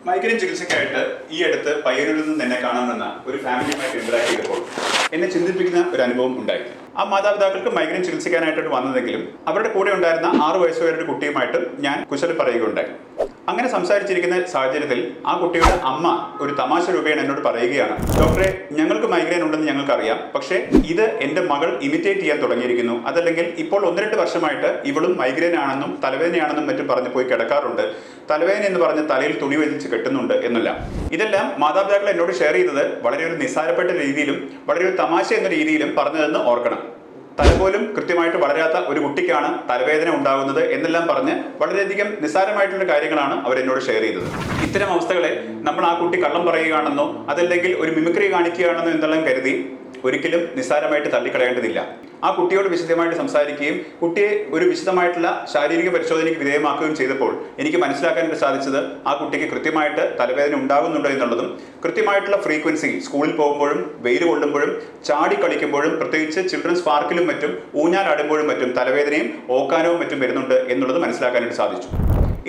Migraine ചികിത്സയ്ക്കായിട്ട് ഈ അടുത്ത് പയ്യന്നൂരിൽ നിന്ന് എന്നെ കാണാമെന്ന ഒരു ഫാമിലിയുമായിട്ട് ഇന്ററാക്ട് ചെയ്തപ്പോൾ എന്നെ ചിന്തിപ്പിക്കുന്ന ഒരു അനുഭവം ഉണ്ടായി. ആ മാതാപിതാക്കൾക്ക് മൈഗ്രൈൻ ചികിത്സിക്കാനായിട്ടാണ് വന്നതെങ്കിലും അവരുടെ കൂടെ ഉണ്ടായിരുന്ന 6 വയസ്സുകാരുടെ ഒരു കുട്ടിയുമായിട്ട് ഞാൻ കുശലം പറയുകയുണ്ടായി. അങ്ങനെ സംസാരിച്ചിരിക്കുന്ന സാഹചര്യത്തിൽ ആ കുട്ടിയുടെ അമ്മ ഒരു തമാശ രൂപേണ എന്നോട് പറയുകയാണ്, ഡോക്ടറെ, ഞങ്ങൾക്ക് മൈഗ്രെയിൻ ഉണ്ടെന്ന് ഞങ്ങൾക്കറിയാം, പക്ഷേ ഇത് എൻ്റെ മകൾ ഇമിറ്റേറ്റ് ചെയ്യാൻ തുടങ്ങിയിരിക്കുന്നു. അതല്ലെങ്കിൽ ഇപ്പോൾ 1-2 വർഷമായിട്ട് ഇവളും മൈഗ്രെയിൻ ആണെന്നും തലവേദനയാണെന്നും മറ്റും പറഞ്ഞ് പോയി കിടക്കാറുണ്ട്. തലവേദന എന്ന് പറഞ്ഞ് തലയിൽ തുണി വലിച്ച് കെട്ടുന്നുണ്ട് എന്നല്ല. ഇതെല്ലാം മാതാപിതാക്കൾ എന്നോട് ഷെയർ ചെയ്തത് വളരെ ഒരു നിസ്സാരപ്പെട്ട രീതിയിലും വളരെ ഒരു തമാശ എന്ന രീതിയിലും പറഞ്ഞതെന്ന് ഓർക്കണം. തലപോലും കൃത്യമായിട്ട് വളരാത്ത ഒരു കുട്ടിക്കാണ് തലവേദന ഉണ്ടാകുന്നത് എന്നെല്ലാം പറഞ്ഞ് വളരെയധികം നിസ്സാരമായിട്ടുള്ള കാര്യങ്ങളാണ് അവരെന്നോട് ഷെയർ ചെയ്തത്. ഇത്തരം അവസ്ഥകളെ നമ്മൾ ആ കുട്ടി കള്ളം പറയുകയാണെന്നോ അതല്ലെങ്കിൽ ഒരു മിമിക്രി കാണിക്കുകയാണെന്നോ എന്നെല്ലാം കരുതി ഒരിക്കലും നിസ്സാരമായിട്ട് തള്ളിക്കളയേണ്ടതില്ല. ആ കുട്ടിയോട് വിശദമായിട്ട് സംസാരിക്കുകയും കുട്ടിയെ ഒരു വിശദമായിട്ടുള്ള ശാരീരിക പരിശോധനയ്ക്ക് വിധേയമാക്കുകയും ചെയ്തപ്പോൾ എനിക്ക് മനസ്സിലാക്കാനായിട്ട് സാധിച്ചത് ആ കുട്ടിക്ക് കൃത്യമായിട്ട് തലവേദന ഉണ്ടാകുന്നുണ്ടോ എന്നുള്ളതും കൃത്യമായിട്ടുള്ള ഫ്രീക്വൻസി സ്കൂളിൽ പോകുമ്പോഴും വെയിൽ കൊള്ളുമ്പോഴും ചാടി കളിക്കുമ്പോഴും പ്രത്യേകിച്ച് ചിൽഡ്രൻസ് പാർക്കിലും മറ്റും ഊഞ്ഞാലാടുമ്പോഴും മറ്റും തലവേദനയും ഓക്കാനവും മറ്റും വരുന്നുണ്ട് എന്നുള്ളത് മനസ്സിലാക്കാനായിട്ട് സാധിച്ചു.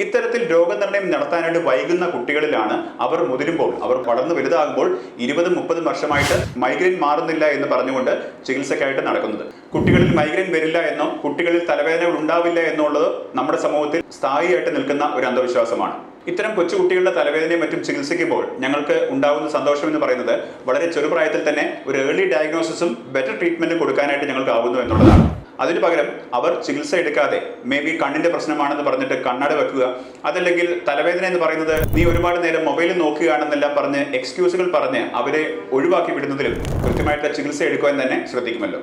ഇത്തരത്തിൽ രോഗനിർണയം നടത്താനായിട്ട് വൈകുന്ന കുട്ടികളിലാണ് അവർ മുതിരുമ്പോൾ, അവർ വളർന്നു വലുതാകുമ്പോൾ 20-30 വർഷമായിട്ട് മൈഗ്രെയിൻ മാറുന്നില്ല എന്ന് പറഞ്ഞുകൊണ്ട് ചികിത്സയ്ക്കായിട്ട് നടക്കുന്നത്. കുട്ടികളിൽ മൈഗ്രെയിൻ വരില്ല എന്നോ കുട്ടികളിൽ തലവേദനകൾ ഉണ്ടാവില്ല എന്നുള്ളത് നമ്മുടെ സമൂഹത്തിൽ സ്ഥായിയായിട്ട് നിൽക്കുന്ന ഒരു അന്ധവിശ്വാസമാണ്. ഇത്തരം കൊച്ചുകുട്ടികളുടെ തലവേദനയും മറ്റും ചികിത്സിക്കുമ്പോൾ ഞങ്ങൾക്ക് ഉണ്ടാകുന്ന സന്തോഷം എന്ന് പറയുന്നത് വളരെ ചെറുപ്രായത്തിൽ തന്നെ ഒരു ഏർലി ഡയഗ്നോസിസും ബെറ്റർ ട്രീറ്റ്മെന്റും കൊടുക്കാനായിട്ട് ഞങ്ങൾക്കാവുന്നു എന്നുള്ളതാണ്. അതിന് പകരം അവർ ചികിത്സ എടുക്കാതെ മേ ബി കണ്ണിന്റെ പ്രശ്നമാണെന്ന് പറഞ്ഞിട്ട് കണ്ണട വെക്കുക, അതല്ലെങ്കിൽ തലവേദന എന്ന് പറയുന്നത് നീ ഒരുപാട് നേരം മൊബൈലിൽ നോക്കുകയാണെന്നെല്ലാം പറഞ്ഞ് എക്സ്ക്യൂസുകൾ പറഞ്ഞ് അവരെ ഒഴിവാക്കി വിടുന്നതിലും കൃത്യമായിട്ടുള്ള ചികിത്സ എടുക്കുവാൻ തന്നെ ശ്രദ്ധിക്കുമല്ലോ.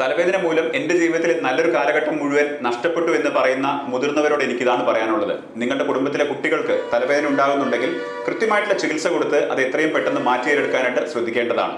തലവേദന മൂലം എൻ്റെ ജീവിതത്തിൽ നല്ലൊരു കാലഘട്ടം മുഴുവൻ നഷ്ടപ്പെട്ടു എന്ന് പറയുന്ന മുതിർന്നവരോട് എനിക്കിതാണ് പറയാനുള്ളത്. നിങ്ങളുടെ കുടുംബത്തിലെ കുട്ടികൾക്ക് തലവേദന ഉണ്ടാകുന്നുണ്ടെങ്കിൽ കൃത്യമായിട്ടുള്ള ചികിത്സ കൊടുത്ത് അത് എത്രയും പെട്ടെന്ന് മാറ്റിയെടുക്കാനായിട്ട് ശ്രദ്ധിക്കേണ്ടതാണ്.